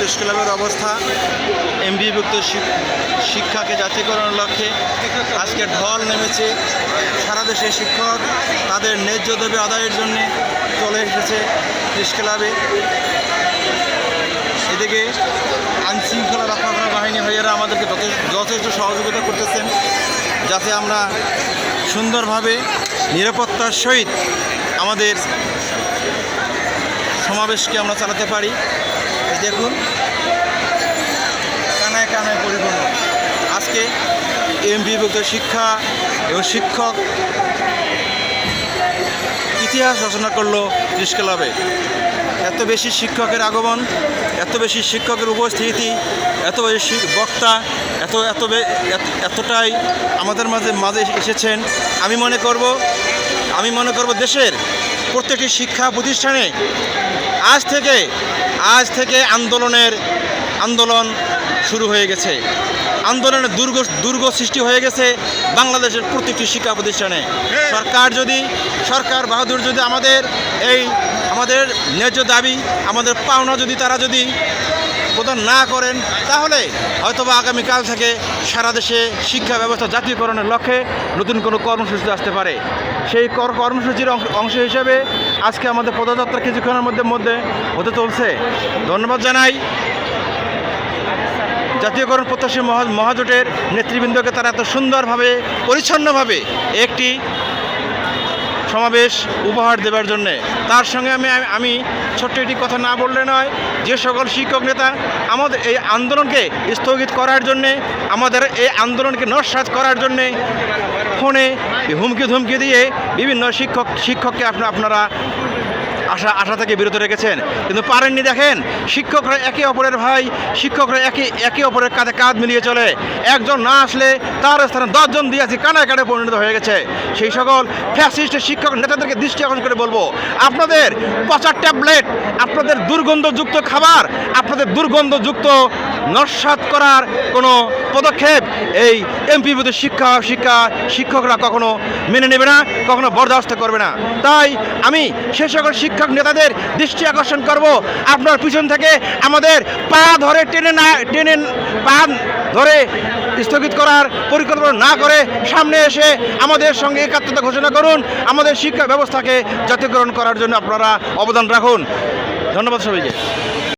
Press ক্লাবের অবস্থা। এমবিভুক্ত শিক্ষাকে জাতীয়করণের লক্ষ্যে আজকে ঢল নেমেছে। সারা দেশে শিক্ষক তাদের ন্যায্য দাবি আদায়ের জন্য চলে এসেছে প্রেস ক্লাবে। এদিকে আইনশৃঙ্খলা রক্ষাকারী বাহিনী ভাইয়েরা আমাদেরকে যথেষ্ট সহযোগিতা করতেছেন, যাতে আমরা সুন্দরভাবে নিরাপত্তার সহিত আমাদের সমাবেশকে আমরা চালাতে পারি। দেখুন, কানায় কানায় পরিপূর্ণ। আজকে এমবিভুক্ত শিক্ষা এবং শিক্ষক ইতিহাস রচনা করলো প্রেস ক্লাবে। এত বেশি শিক্ষকের আগমন, এত বেশি শিক্ষকের উপস্থিতি, এত বেশি বক্তা, এতটাই আমাদের মাঝে এসেছেন। আমি মনে করব দেশের প্রত্যেকটি শিক্ষা প্রতিষ্ঠানে আজ থেকে আন্দোলন শুরু হয়ে গেছে। আন্দোলনের দুর্গ সৃষ্টি হয়ে গেছে বাংলাদেশের প্রত্যেকটি শিক্ষা প্রতিষ্ঠানে। সরকার বাহাদুর যদি আমাদের ন্যায্য দাবি, আমাদের পাওনা তারা প্রদান না করেন, তাহলে হয়তোবা আগামীকাল থেকে সারা দেশে শিক্ষা ব্যবস্থা জাতীয়করণের লক্ষ্যে নতুন কোনো কর্মসূচি আসতে পারে। সেই কর্মসূচির অংশ হিসেবে আজকে আমাদের পদযাত্রা কিছুক্ষণের মধ্যে হতে চলছে। ধন্যবাদ জানাই জাতীয়করণ প্রত্যাশী মহাজোটের নেতৃবৃন্দকে, তারা এত সুন্দরভাবে পরিচ্ছন্নভাবে একটি সমাবেশ উপহার দেওয়ার জন্যে। তার সঙ্গে আমি ছোট্ট একটি কথা না বললে নয়, যে সকল শিক্ষক নেতা আমাদের এই আন্দোলনকে স্থগিত করার জন্যে, আমাদের এই আন্দোলনকে নস্যাৎ করার জন্যে ফোনে হুমকি দিয়ে বিভিন্ন শিক্ষককে আপনারা আশা থেকে বিরত রেখেছেন, কিন্তু পারেননি। দেখেন, শিক্ষকরা একে অপরের ভাই, শিক্ষকরা একে অপরের কাঁধে কাঁধ মিলিয়ে চলে। একজন না আসলে তার স্থানে 10 জন দিয়েছি, কানায় কানায় পরিণত হয়ে গেছে। সেই সকল ফ্যাসিস্ট শিক্ষক নেতাদেরকে দৃষ্টি আকর্ষণ করে বলবো, আপনাদের পচা ট্যাবলেট, আপনাদের দুর্গন্ধযুক্ত খাবার, আপনাদের দুর্গন্ধযুক্ত নস্যাৎ করার কোনো পদক্ষেপ এই এমপিভুক্ত শিক্ষকরা কখনো মেনে নেবে না, কখনো বরদাস্ত করবে না। তাই আমি সে সকল শিক্ষক নেতাদের দৃষ্টি আকর্ষণ করব, আপনার পিছন থেকে আমাদের পা ধরে স্থগিত করার পরিকল্পনা না করে সামনে এসে আমাদের সঙ্গে একাত্মতা ঘোষণা করুন। আমাদের শিক্ষা ব্যবস্থাকে জাতীয়করণ করার জন্য আপনারা অবদান রাখুন। ধন্যবাদ সবাইকে।